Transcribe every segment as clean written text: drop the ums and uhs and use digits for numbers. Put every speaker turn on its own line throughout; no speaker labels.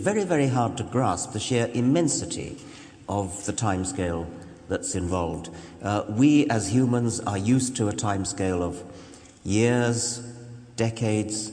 Very, very hard to grasp the sheer immensity of the timescale that's involved. We as humans are used to a timescale of years, decades,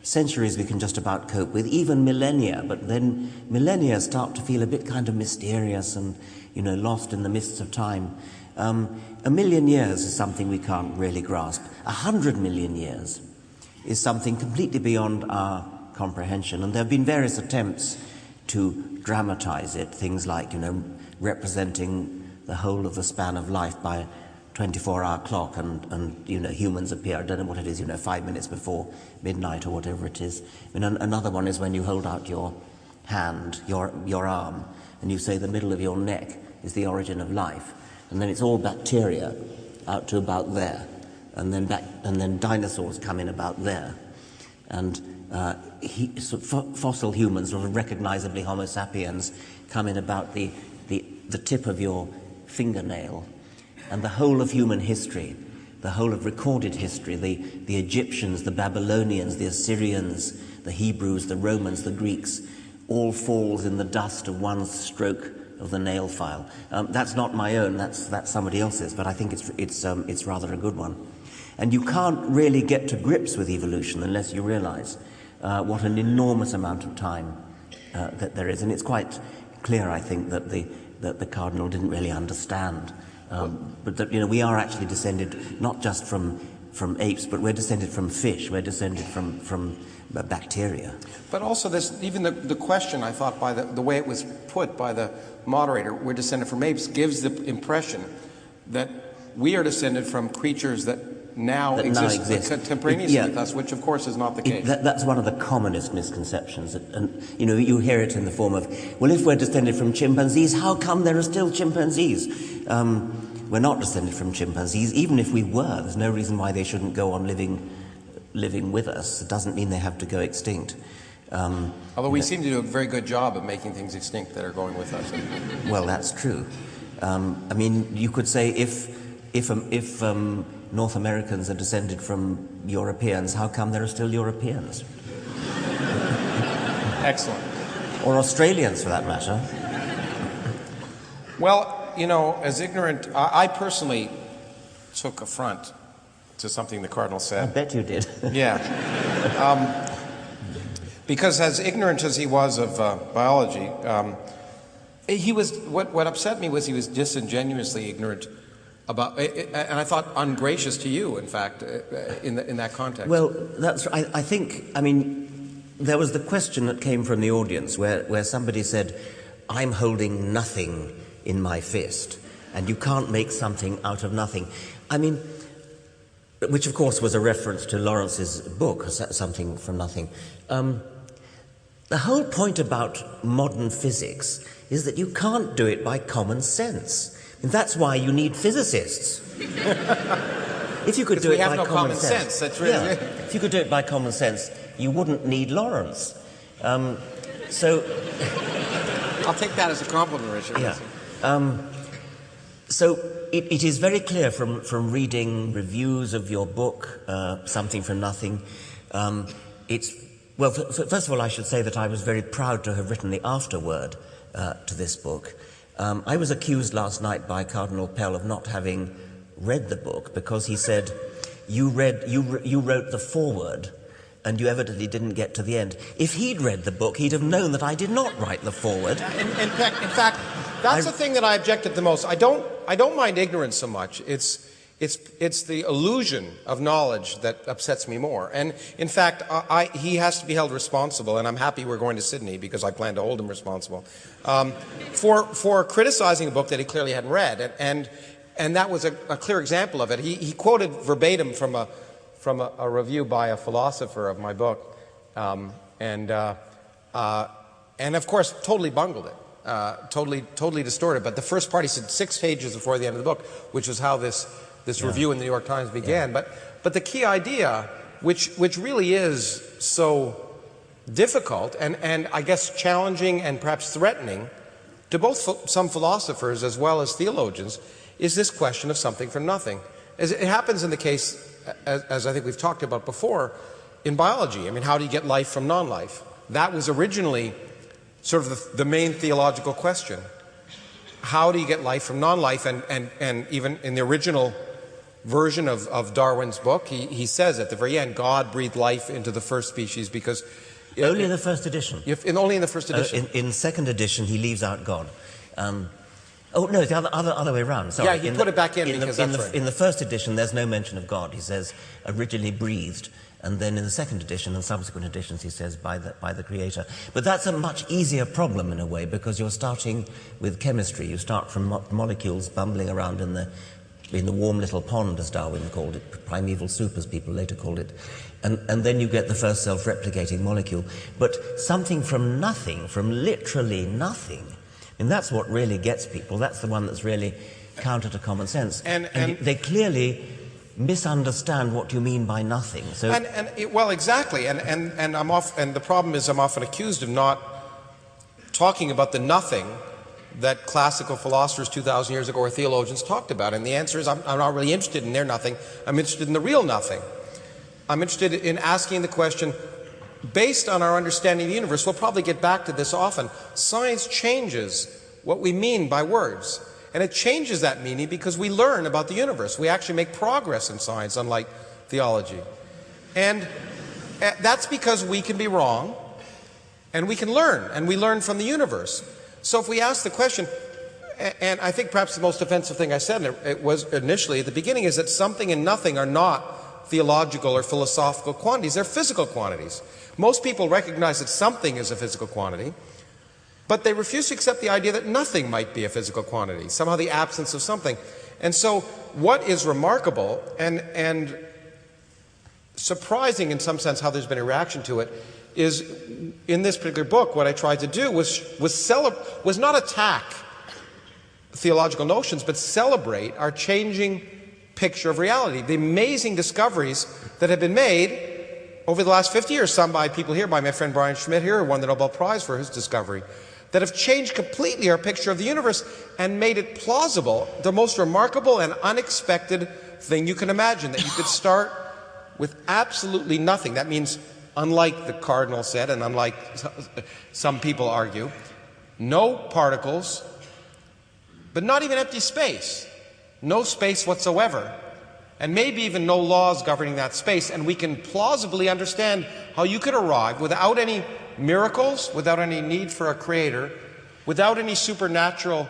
centuries we can just about cope with, even millennia, but then millennia start to feel a bit kind of mysterious and, lost in the mists of time. 1,000,000 years is something we can't really grasp. 100 million years is something completely beyond our comprehension, and there have been various attempts to dramatize it, things like, representing the whole of the span of life by a 24-hour clock, and humans appear, I don't know what it is, 5 minutes before midnight or whatever it is. Another one is when you hold out your hand, your arm, and you say the middle of your neck is the origin of life, and then it's all bacteria out to about there, and then dinosaurs come in about there, and fossil humans, or recognizably Homo sapiens, come in about the tip of your fingernail. And the whole of human history, the whole of recorded history, the Egyptians, the Babylonians, the Assyrians, the Hebrews, the Romans, the Greeks, all falls in the dust of one stroke of the nail file. That's not my own, that's somebody else's, but I think it's rather a good one. And you can't really get to grips with evolution unless you realize what an enormous amount of time that there is. And it's quite clear, I think, that the cardinal didn't really understand. But that, we are actually descended not just from apes, but we're descended from fish, we're descended from bacteria.
But also even the question, I thought, by the way it was put by the moderator, we're descended from apes, gives the impression that we are descended from creatures that now exist contemporaneously with us, which of course is not the case.
That's one of the commonest misconceptions. And you hear it in the form of, well, if we're descended from chimpanzees, how come there are still chimpanzees? We're not descended from chimpanzees. Even if we were, there's no reason why they shouldn't go on living with us. It doesn't mean they have to go extinct.
Although we seem to do a very good job of making things extinct that are going with us.
Well, that's true. You could say if North Americans are descended from Europeans, how come there are still Europeans?
Excellent.
Or Australians, for that matter.
Well, as ignorant, I personally took affront to something the Cardinal said.
I bet you did.
Yeah. Because as ignorant as he was of biology, he was, what upset me was he was disingenuously ignorant about, and I thought ungracious to you, in fact, in that context.
Well, that's right. I think, there was the question that came from the audience where somebody said, I'm holding nothing in my fist, and you can't make something out of nothing. Which of course was a reference to Lawrence's book, Something from Nothing. The whole point about modern physics is that you can't do it by common sense. And that's why you need physicists. If you could do it by common sense,
that's really
if you could do it by common sense, you wouldn't need Lawrence. So
I'll take that as a compliment, Richard.
Yeah. So it is very clear from reading reviews of your book, Something from Nothing. First of all, I should say that I was very proud to have written the afterword to this book. I was accused last night by Cardinal Pell of not having read the book because he said, you wrote the foreword and you evidently didn't get to the end. If he'd read the book, he'd have known that I did not write the foreword.
In fact, that's the thing that I objected the most. I don't mind ignorance so much. It's the illusion of knowledge that upsets me more. And in fact, he has to be held responsible, and I'm happy we're going to Sydney because I plan to hold him responsible for criticizing a book that he clearly hadn't read. And that was a clear example of it. He quoted verbatim from a review by a philosopher of my book, and of course totally bungled it, totally distorted. But the first part he said 6 pages before the end of the book, which was how this review in the New York Times began. Yeah. But the key idea, which really is so difficult and I guess challenging and perhaps threatening to both some philosophers as well as theologians, is this question of something from nothing. As it happens in the case, as I think we've talked about before, in biology. How do you get life from non-life? That was originally sort of the main theological question. How do you get life from non-life? And even in the original version of Darwin's book, he says at the very end, God breathed life into the first species because...
Only in the first edition.
Only in the first edition.
In second edition, he leaves out God. Oh, no, it's the other way around. Sorry.
Yeah, he put it back in because that's right.
In the first edition, there's no mention of God. He says, originally breathed. And then in the second edition and subsequent editions, he says, by the Creator. But that's a much easier problem in a way, because you're starting with chemistry. You start from molecules bumbling around in the warm little pond, as Darwin called it, primeval soup, as people later called it. And then you get the first self-replicating molecule. But something from nothing, from literally nothing, and that's what really gets people. That's the one that's really counter to common sense. And they clearly misunderstand what you mean by nothing. So
well, exactly. And the problem is I'm often accused of not talking about the nothing that classical philosophers 2,000 years ago or theologians talked about. And the answer is I'm not really interested in their nothing. I'm interested in the real nothing. I'm interested in asking the question, based on our understanding of the universe, we'll probably get back to this often, science changes what we mean by words. And it changes that meaning because we learn about the universe. We actually make progress in science, unlike theology. And that's because we can be wrong, and we can learn, and we learn from the universe. So if we ask the question, and I think perhaps the most offensive thing I said it was initially at the beginning, is that something and nothing are not theological or philosophical quantities. They're physical quantities. Most people recognize that something is a physical quantity, but they refuse to accept the idea that nothing might be a physical quantity, somehow the absence of something. And so what is remarkable and surprising in some sense how there's been a reaction to it is, in this particular book, what I tried to do was not attack theological notions, but celebrate our changing picture of reality, the amazing discoveries that have been made over the last 50 years, some by people here, by my friend Brian Schmidt here, who won the Nobel Prize for his discovery, that have changed completely our picture of the universe and made it plausible, the most remarkable and unexpected thing you can imagine, that you could start with absolutely nothing. That means, unlike the cardinal said, and unlike some people argue, no particles, but not even empty space, no space whatsoever. And maybe even no laws governing that space, and we can plausibly understand how you could arrive without any miracles, without any need for a creator, without any supernatural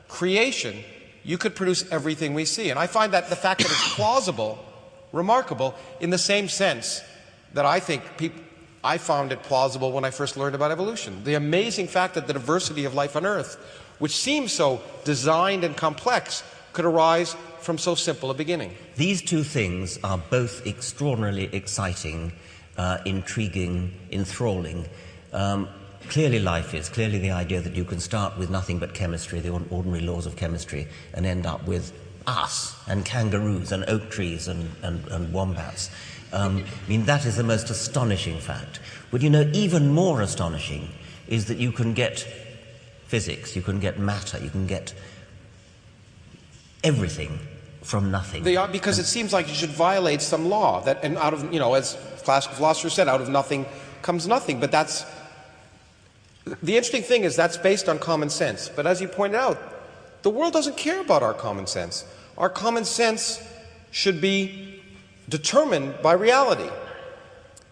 creation, you could produce everything we see. And I find that the fact that it's plausible, remarkable, in the same sense that I think I found it plausible when I first learned about evolution. The amazing fact that the diversity of life on Earth, which seems so designed and complex, could arise from so simple a beginning.
These two things are both extraordinarily exciting, intriguing, enthralling. Clearly life is, clearly the idea that you can start with nothing but chemistry, the ordinary laws of chemistry, and end up with us and kangaroos and oak trees and wombats. I mean, that is the most astonishing fact. But you know, even more astonishing is that you can get physics, you can get matter, you can get everything from nothing.
Because it seems like you should violate some law that, and out of, as classical philosophers said, out of nothing comes nothing. But that's, the interesting thing is that's based on common sense. But as you pointed out, the world doesn't care about our common sense. Our common sense should be determined by reality,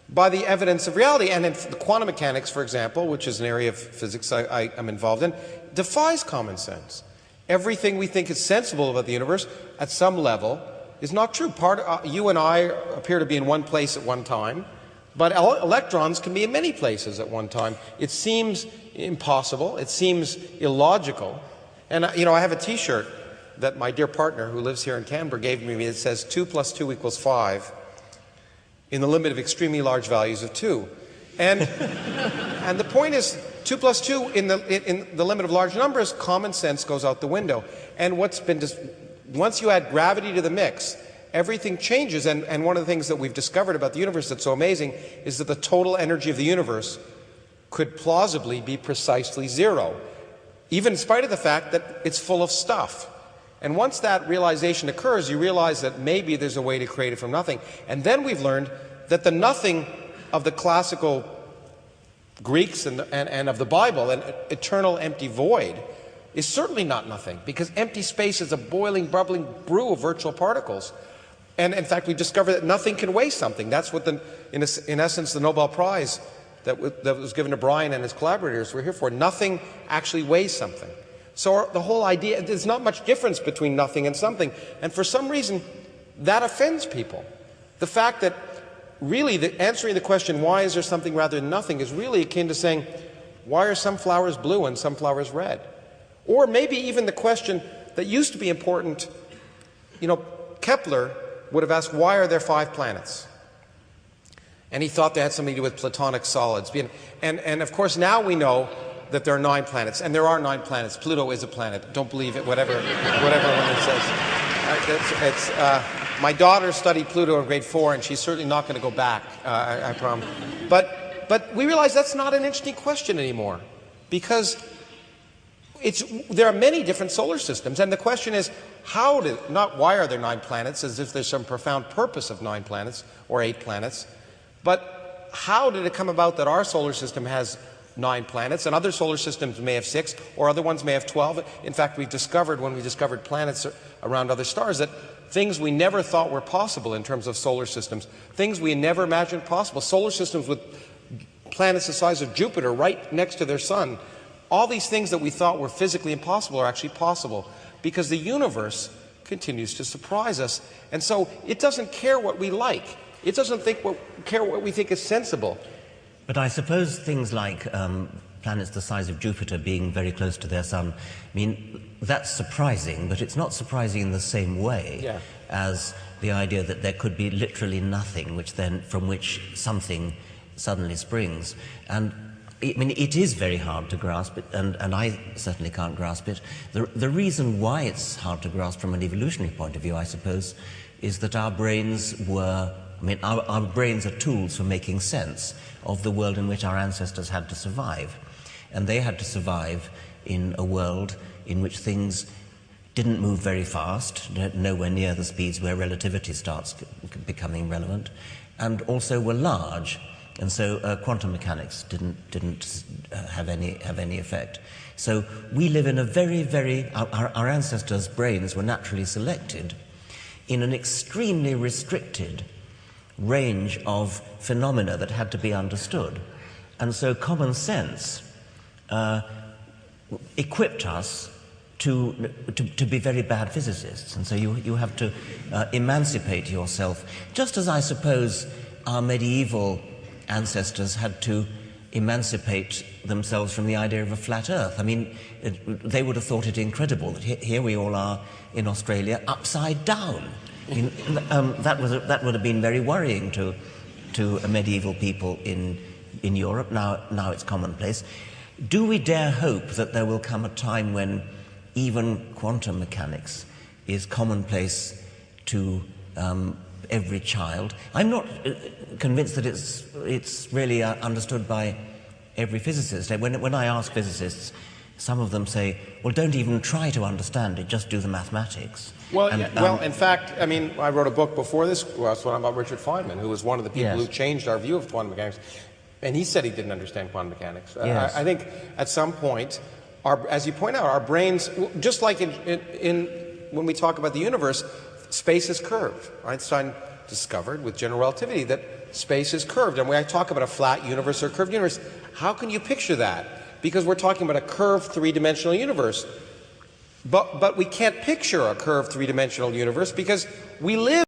by the evidence of reality. And in the quantum mechanics, for example, which is an area of physics I am involved in, defies common sense. Everything we think is sensible about the universe, at some level, is not true. You and I appear to be in one place at one time, but electrons can be in many places at one time. It seems impossible. It seems illogical. And, I have a T-shirt that my dear partner, who lives here in Canberra, gave me. It says 2 + 2 = 5 in the limit of extremely large values of 2. And, and the point is, 2 + 2 in the limit of large numbers, common sense goes out the window. And once you add gravity to the mix, everything changes. And one of the things that we've discovered about the universe that's so amazing is that the total energy of the universe could plausibly be precisely zero, even in spite of the fact that it's full of stuff. And once that realization occurs, you realize that maybe there's a way to create it from nothing. And then we've learned that the nothing of the classical Greeks and of the Bible, an eternal empty void, is certainly not nothing, because empty space is a boiling, bubbling brew of virtual particles. And in fact, we discovered that nothing can waste something. That's what, in essence, the Nobel Prize that was given to Brian and his collaborators were here for. Nothing actually weighs something. So the whole idea, there's not much difference between nothing and something. And for some reason, that offends people. The fact that really answering the question, why is there something rather than nothing, is really akin to saying, why are some flowers blue and some flowers red? Or maybe even the question that used to be important, Kepler would have asked, why are there 5 planets? And he thought they had something to do with platonic solids. And of course, now we know that there are 9 planets, and there are 9 planets. Pluto is a planet. Don't believe it, whatever one says. My daughter studied Pluto in grade 4, and she's certainly not going to go back, I promise. But we realize that's not an interesting question anymore, because there are many different solar systems, and the question is, not why are there 9 planets, as if there's some profound purpose of 9 planets, or 8 planets, but how did it come about that our solar system has 9 planets, and other solar systems may have 6, or other ones may have 12. In fact, we've discovered, when we discovered planets around other stars, that things we never thought were possible in terms of solar systems, things we never imagined possible, solar systems with planets the size of Jupiter right next to their sun, all these things that we thought were physically impossible are actually possible, because the universe continues to surprise us. And so it doesn't care what we like. It doesn't care what we think is sensible.
But I suppose things like planets the size of Jupiter being very close to their sun, that's surprising, but it's not surprising in the same way as the idea that there could be literally nothing from which something suddenly springs. And it is very hard to grasp it, and I certainly can't grasp it. The reason why it's hard to grasp from an evolutionary point of view, I suppose, is that our brains our brains are tools for making sense of the world in which our ancestors had to survive. And they had to survive in a world in which things didn't move very fast, nowhere near the speeds where relativity starts becoming relevant, and also were large. And so quantum mechanics didn't have any effect. So we live in a our ancestors' brains were naturally selected in an extremely restricted range of phenomena that had to be understood. And so common sense equipped us to be very bad physicists. And so you have to emancipate yourself, just as I suppose our medieval ancestors had to emancipate themselves from the idea of a flat earth. They would have thought it incredible that here we all are in Australia upside down. That would have been very worrying to medieval people in Europe. Now it's commonplace. Do we dare hope that there will come a time when even quantum mechanics is commonplace to every child? I'm not convinced that it's really understood by every physicist. When I ask physicists, some of them say, well, don't even try to understand it, just do the mathematics.
Well, in fact, I wrote a book before this one about Richard Feynman, who was one of the people who changed our view of quantum mechanics, and he said he didn't understand quantum mechanics.
Yes.
I think at some point, as you point out, our brains, just like when we talk about the universe, space is curved. Einstein discovered with general relativity that space is curved, and when I talk about a flat universe or a curved universe, how can you picture that? Because we're talking about a curved three-dimensional universe. But we can't picture a curved three-dimensional universe because we live